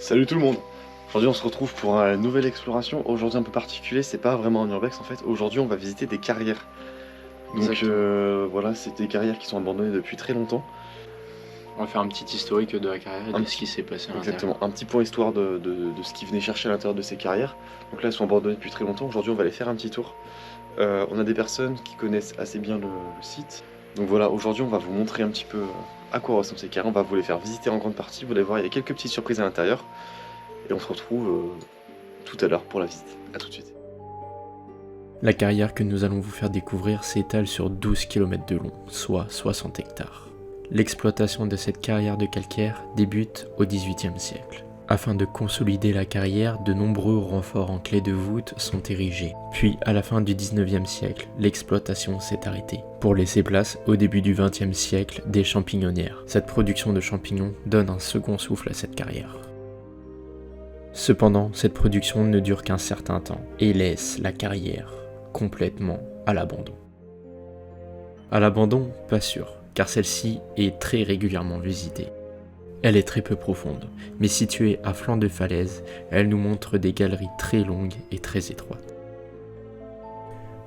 Salut tout le monde. Aujourd'hui on se retrouve pour une nouvelle exploration. Aujourd'hui un peu particulier, c'est pas vraiment un urbex en fait. Aujourd'hui on va visiter des carrières. Donc voilà, c'est des carrières qui sont abandonnées depuis très longtemps. On va faire un petit historique de la carrière et de ce qui s'est passé à l'intérieur. Exactement, un petit point histoire de ce qui venait chercher à l'intérieur de ces carrières. Donc là elles sont abandonnées depuis très longtemps. Aujourd'hui on va aller faire un petit tour. On a des personnes qui connaissent assez bien le site. Donc voilà, aujourd'hui on va vous montrer un petit peu à quoi ressemblent ces carrières. On va vous les faire visiter en grande partie. Vous allez voir, il y a quelques petites surprises à l'intérieur. Et on se retrouve tout à l'heure pour la visite. A tout de suite. La carrière que nous allons vous faire découvrir s'étale sur 12 km de long, soit 60 hectares. L'exploitation de cette carrière de calcaire débute au XVIIIe siècle. Afin de consolider la carrière, de nombreux renforts en clé de voûte sont érigés. Puis, à la fin du XIXe siècle, l'exploitation s'est arrêtée, pour laisser place, au début du XXe siècle, des champignonnières. Cette production de champignons donne un second souffle à cette carrière. Cependant, cette production ne dure qu'un certain temps et laisse la carrière complètement à l'abandon. À l'abandon, pas sûr, car celle-ci est très régulièrement visitée. Elle est très peu profonde, mais située à flanc de falaise, elle nous montre des galeries très longues et très étroites.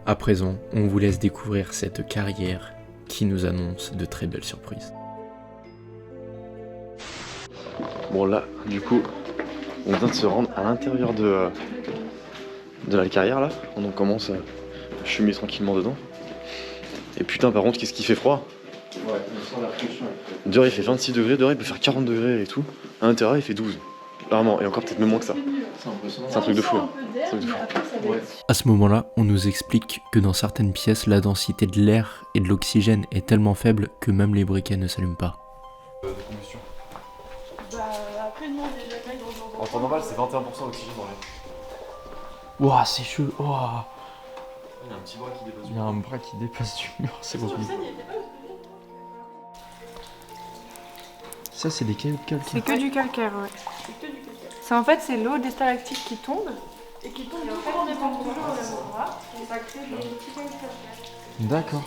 À présent, on vous laisse découvrir cette carrière qui nous annonce de très belles surprises. Bon là, du coup, on vient de se rendre à l'intérieur de la carrière là. On commence à cheminer tranquillement dedans. Et putain par contre qu'est-ce qui fait froid. Ouais, on sent la friction. Dehors il fait 26 degrés, dehors il peut faire 40 degrés et tout. À l'intérieur il fait 12. Vraiment, et encore peut-être même moins que ça. C'est impressionnant. C'est un truc de fou. Ouais. À ce moment-là, on nous explique que dans certaines pièces, la densité de l'air et de l'oxygène est tellement faible que même les briquets ne s'allument pas. De combustion. Bah après nous on est jamais dans En temps normal c'est 21% d'oxygène dans l'air. Ouah, c'est chaud. Ouah. Il y a un petit bras qui dépasse. Il y a un bras qui dépasse du mur, c'est Sur horrible. scène, il était pas. Ça, c'est des cailloux de calcaire. C'est que du calcaire, ouais. C'est que du calcaire. C'est en fait, c'est l'eau des stalactites qui tombe. Et qui tombe Et en tout fait, en on est étant toujours toujours au même endroit. Et ça crée des petits cailloux de calcaire. D'accord.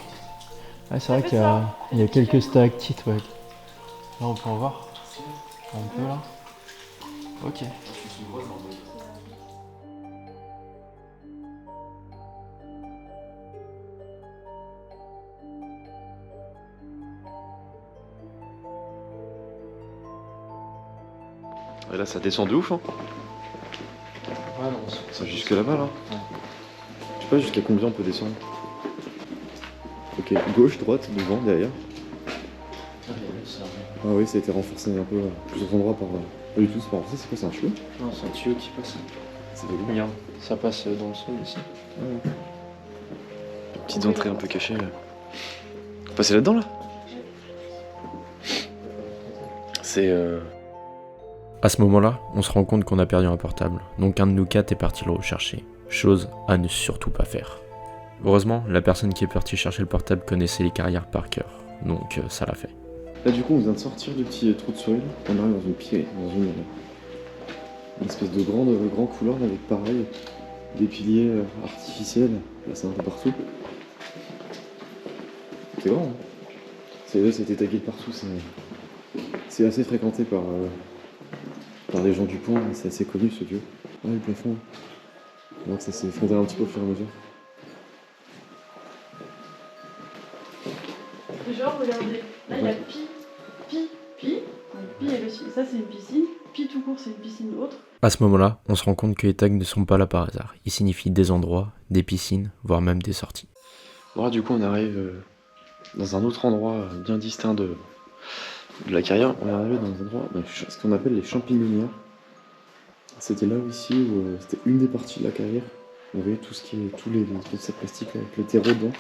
Ouais, c'est vrai qu'il y a quelques stalactites, ouais. Là, on peut en voir. Un peu là. Ok. Et là ça descend de ouf hein. Ouais, non, C'est jusque là-bas là. Ouais. Je sais pas jusqu'à combien on peut descendre. Ok, gauche, droite, devant, derrière. Ah oui, ça a été renforcé un peu à plusieurs endroits par. Pas du tout, c'est pas renforcé, c'est quoi, c'est un cheveu? Non, c'est un tuyau qui passe. C'est pas Regarde, ça passe dans le sol ici. Petites entrées un peu cachées là. Faut passer là-dedans là. C'est À ce moment-là, on se rend compte qu'on a perdu un portable, donc un de nous quatre est parti le rechercher. Chose à ne surtout pas faire. Heureusement, la personne qui est partie chercher le portable connaissait les carrières par cœur, donc ça l'a fait. Là du coup on vient de sortir du petit trou de soil, on arrive dans une pied, dans une espèce de grand couloir là, avec pareil des piliers artificiels, là c'est un peu partout. C'est grand hein. C'était tagué de partout, c'est assez fréquenté par les gens du pont, c'est assez connu ce lieu. Ouais le plafond. Donc ça s'est effondré un petit peu au fur et à mesure. Et genre regardez, là il y a Pi. Donc Pi et ça c'est une piscine. Pi tout court c'est une piscine autre. À ce moment-là, on se rend compte que les tags ne sont pas là par hasard. Ils signifient des endroits, des piscines, voire même des sorties. Bon là du coup on arrive dans un autre endroit bien distinct de la carrière. On est arrivé dans un endroit, ce qu'on appelle les champignonnières. C'était là aussi où c'était une des parties de la carrière. On voyait tout ce qui est, tous les sacs plastiques là, avec le terreau dedans.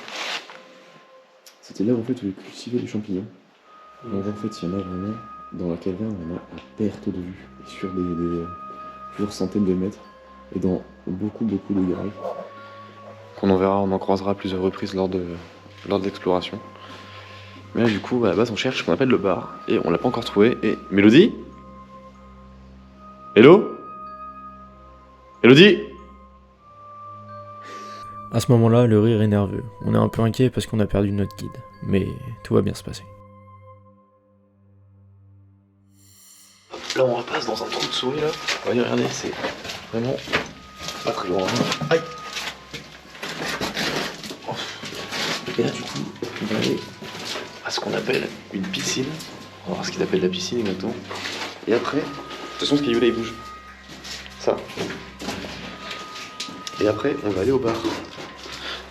C'était là où en fait où ils cultivaient les champignons. Donc en fait il y en a vraiment, dans la caverne on a à perte de vue, et sur des plusieurs centaines de mètres, et dans beaucoup de graves. Qu'on en verra, on en croisera à plusieurs reprises lors de l'exploration. Mais là du coup à la base on cherche ce qu'on appelle le bar, et on l'a pas encore trouvé, et... Mélodie? Hello? Elodie? À ce moment-là, le rire est nerveux. On est un peu inquiet parce qu'on a perdu notre guide, mais tout va bien se passer. Là on repasse dans un trou de souris là. Regardez, c'est vraiment pas très loin. Aïe. Et là du coup, on va aller à ce qu'on appelle une piscine. On va voir ce qu'ils appellent la piscine exactement. Et après, de toute façon ce caillou là il bouge. Ça. Et après, on va aller au bar.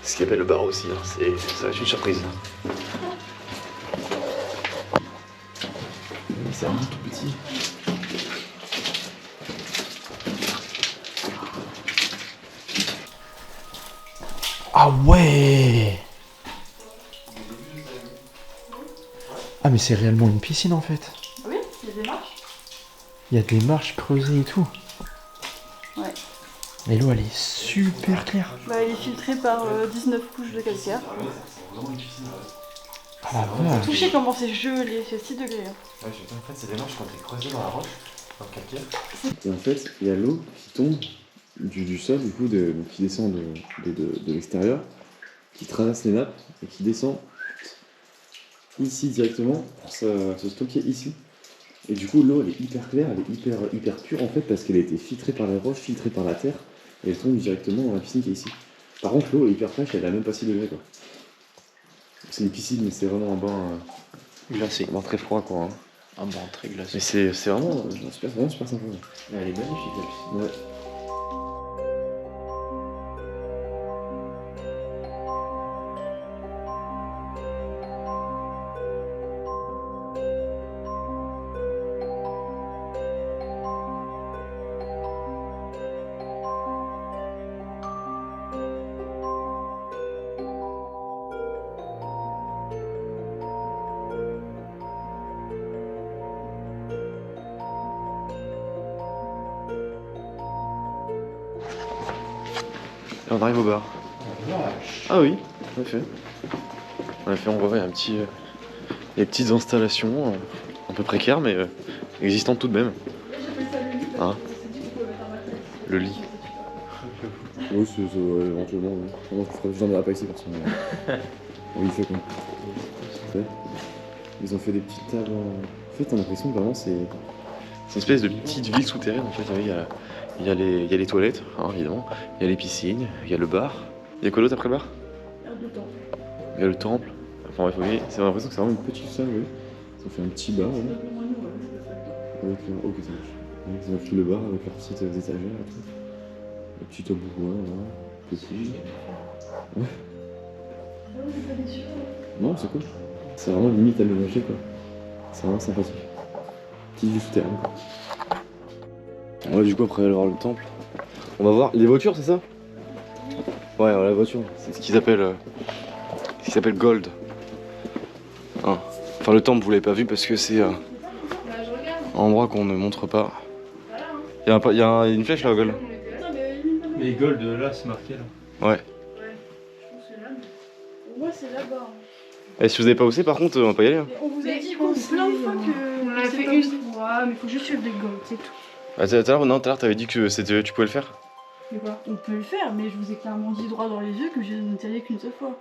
Ce qu'ils appelle le bar aussi, hein. Ça va être une surprise. C'est vraiment tout petit. Ah ouais! Ah mais c'est réellement une piscine en fait. Oui, il y a des marches. Il y a des marches creusées et tout. Ouais. Et l'eau elle est super claire. Bah, il est filtré par 19 couches de calcaire. Ah la vache. Touchez comment c'est gelé, c'est 6 degrés. Hein. Ouais, en fait, c'est des marches qui ont été creusées dans la roche, dans le calcaire. Et en fait, il y a l'eau qui tombe du sol, du coup, qui descend de l'extérieur, qui traverse les nappes et qui descend ici directement pour se stocker ici. Et du coup, l'eau elle est hyper claire, elle est hyper pure en fait, parce qu'elle a été filtrée par les roches, filtrée par la terre, et elle tombe directement dans la piscine qui est ici. Par contre, l'eau est hyper fraîche, elle a même pas 6 degrés quoi. C'est une piscine, mais c'est vraiment un bain Glacé. un bain très froid quoi. Hein. Un banc très glacé. Mais c'est vraiment, vraiment super sympa. Elle est magnifique la piscine. Ouais. Et on arrive au bar. Ah oui, en effet. En effet, on voit il y a des petites installations un peu précaires, mais existantes tout de même. Hein, le lit. Oui, c'est éventuellement. Oui. J'en aurais pas ici personnellement. Oui, il fait quoi. Ils ont fait des petites tables. En fait, on a l'impression que vraiment c'est une espèce de petite ville souterraine. En fait, il y a les toilettes, hein, évidemment. Il y a les piscines, il y a le bar. Il y a quoi d'autre après le bar? Il y a le temple. Enfin bref, oui, c'est l'impression que c'est vraiment une petite salle, oui. Ils ont fait un petit bar, oui. Avec leur... Ok, ça marche. Ils ont fait le bar avec leurs petites étagères et tout. Le petit tabouret, là. Petit. Ouais. Non, c'est cool. C'est vraiment limite à mélanger, quoi. C'est vraiment sympathique. Petite vie souterraine, quoi. Ouais, du coup, après aller voir le temple, on va voir les voitures, c'est ça? Ouais, la voiture. C'est ce qu'ils appellent Gold. Hein. Enfin, le temple, vous l'avez pas vu parce que c'est un endroit qu'on ne montre pas. Il y a une flèche là, Gold. Mais Gold là c'est marqué là. Ouais. Pour moi, c'est là-bas. Et si vous avez pas où c'est, par contre, on va pas y aller. Hein. On vous a dit plein de fois que. On l'a fait une fois, mais il faut juste suivre les gommes, c'est tout. Ah, tout à l'heure, t'avais dit que tu pouvais le faire. On peut le faire, mais je vous ai clairement dit droit dans les yeux que je n'étais allé qu'une seule fois.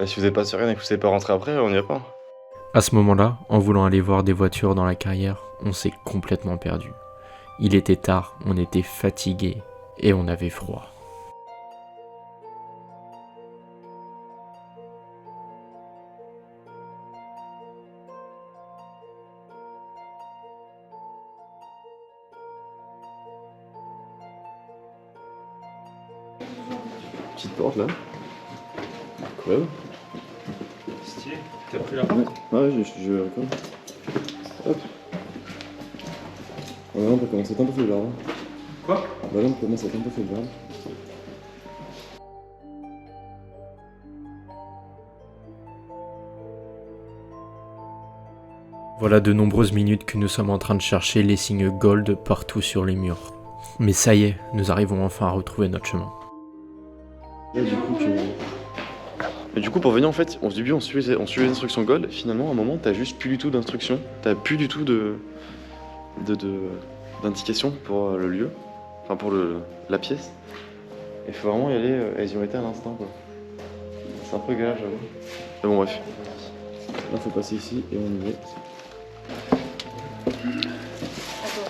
Si vous avez pas sur rien et que vous savez pas rentrer après, on y va pas. À ce moment-là, en voulant aller voir des voitures dans la carrière, on s'est complètement perdu. Il était tard, on était fatigué et on avait froid. Petite porte là. Incroyable. Stylé, t'as pris la Ouais, je récolte. Hop. Bah là, on peut commencer à être un peu fait le jardin. Quoi? Bah là, on commence à être un peu fait le jardin. Voilà de nombreuses minutes que nous sommes en train de chercher les signes Gold partout sur les murs. Mais ça y est, nous arrivons enfin à retrouver notre chemin. Là, du coup, pour venir, en fait, au début, on suivait les instructions Gold. Finalement, à un moment, t'as juste plus du tout d'instructions. T'as plus du tout d'indications pour le lieu. Enfin, pour la pièce. Il faut vraiment y aller, elles y ont été à l'instant, quoi. C'est un peu galère, j'avoue. Mais bon, bref. Là, faut passer ici et on y va.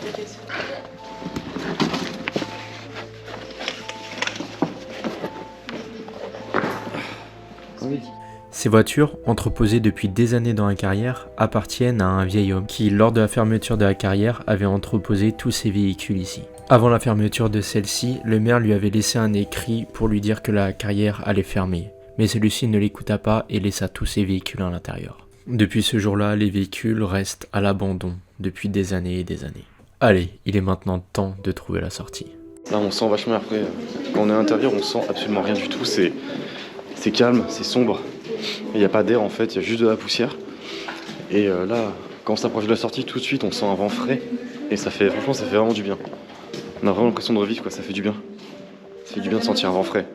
t'inquiète. Oui. Ces voitures, entreposées depuis des années dans la carrière, appartiennent à un vieil homme qui, lors de la fermeture de la carrière, avait entreposé tous ses véhicules ici. Avant la fermeture de celle-ci, le maire lui avait laissé un écrit pour lui dire que la carrière allait fermer, mais celui-ci ne l'écouta pas et laissa tous ses véhicules à l'intérieur. Depuis ce jour-là, les véhicules restent à l'abandon depuis des années et des années. Allez, il est maintenant temps de trouver la sortie. Là, on sent vachement après. Quand on est à l'intérieur, on sent absolument rien du tout. C'est calme, c'est sombre. Il n'y a pas d'air en fait, il y a juste de la poussière. Et là, quand on s'approche de la sortie, tout de suite, on sent un vent frais. Et franchement, ça fait vraiment du bien. On a vraiment l'impression de revivre, quoi. Ça fait du bien. Ça fait du bien de sentir un vent frais.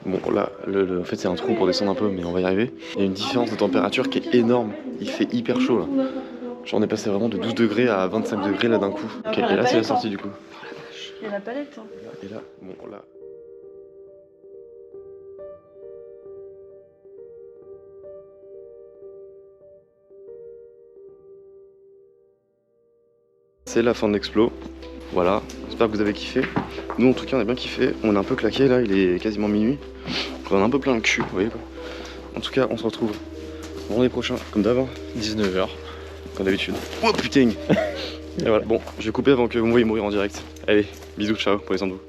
Bon, là, en fait, c'est un trou pour descendre un peu, mais on va y arriver. Il y a une différence de température qui est énorme. Il fait hyper chaud là. Genre, on est passé vraiment de 12 degrés à 25 degrés là d'un coup. Ok, et là, c'est la sortie du coup. Il y a la palette. Hein. Et là, bon, là. C'est la fin de l'explo. Voilà, j'espère que vous avez kiffé. Nous en tout cas on a bien kiffé, on est un peu claqué là, il est quasiment minuit. On a un peu plein le cul, vous voyez quoi. En tout cas on se retrouve vendredi prochain, comme d'avant, 19h, comme d'habitude. Oh putain. Et voilà, bon, je vais couper avant que vous me voyez mourir en direct. Allez, bisous, ciao, prenez soin de vous.